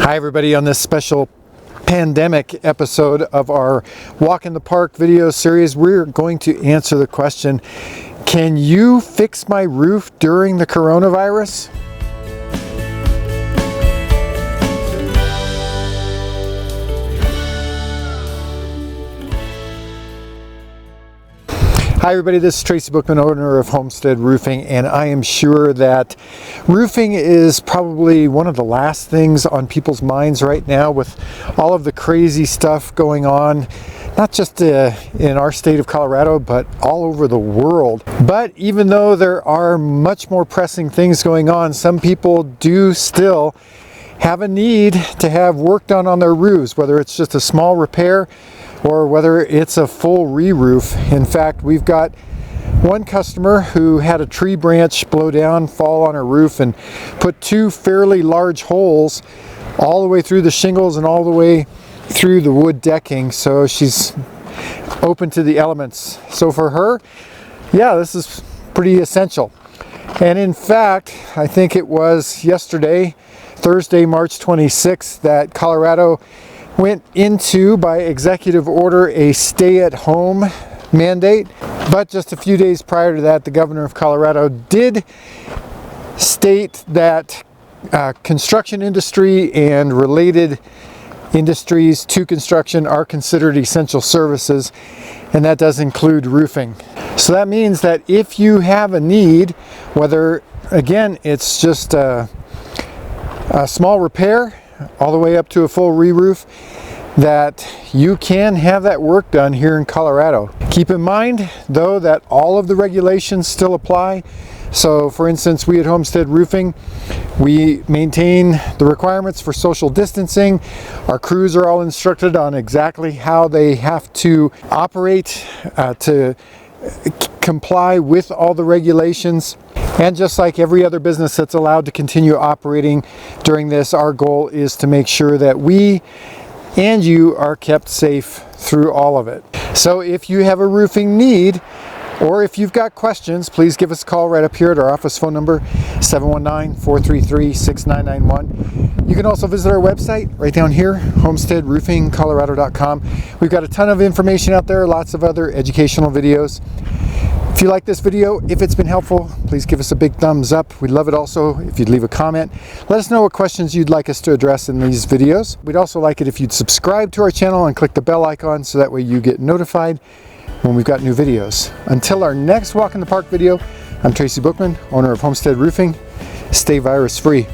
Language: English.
Hi everybody, on this special pandemic episode of our Walk in the Park video series, we're going to answer the question, can you fix my roof during the coronavirus? Hi everybody, this is Tracy Bookman, owner of Homestead Roofing, and I am sure that roofing is probably one of the last things on people's minds right now with all of the crazy stuff going on, not just in our state of Colorado, but all over the world. But even though there are much more pressing things going on, some people do still have a need to have work done on their roofs, whether it's just a small repair or whether it's a full re-roof. In fact, we've got one customer who had a tree branch blow down, fall on her roof, and put two fairly large holes all the way through the shingles and all the way through the wood decking. So she's open to the elements. So for her, yeah, this is pretty essential. And in fact, I think it was yesterday, Thursday, March 26th, that Colorado went into, by executive order, a stay-at-home mandate. But just a few days prior to that, the governor of Colorado did state that construction industry and related industries to construction are considered essential services, and that does include roofing. So that means that if you have a need, whether, again, it's just a small repair all the way up to a full re-roof, that you can have that work done here in Colorado. Keep in mind, though, that all of the regulations still apply. So for instance, we at Homestead Roofing, we maintain the requirements for social distancing. Our crews are all instructed on exactly how they have to operate to comply with all the regulations. And just like every other business that's allowed to continue operating during this, our goal is to make sure that we and you are kept safe through all of it. So if you have a roofing need, or if you've got questions, please give us a call right up here at our office phone number, 719-433-6991. You can also visit our website right down here, homesteadroofingcolorado.com. We've got a ton of information out there, lots of other educational videos. If you like this video, if it's been helpful, please give us a big thumbs up. We'd love it also if you'd leave a comment. Let us know what questions you'd like us to address in these videos. We'd also like it if you'd subscribe to our channel and click the bell icon so that way you get notified when we've got new videos. Until our next Walk in the Park video, I'm Tracy Bookman, owner of Homestead Roofing. Stay virus free.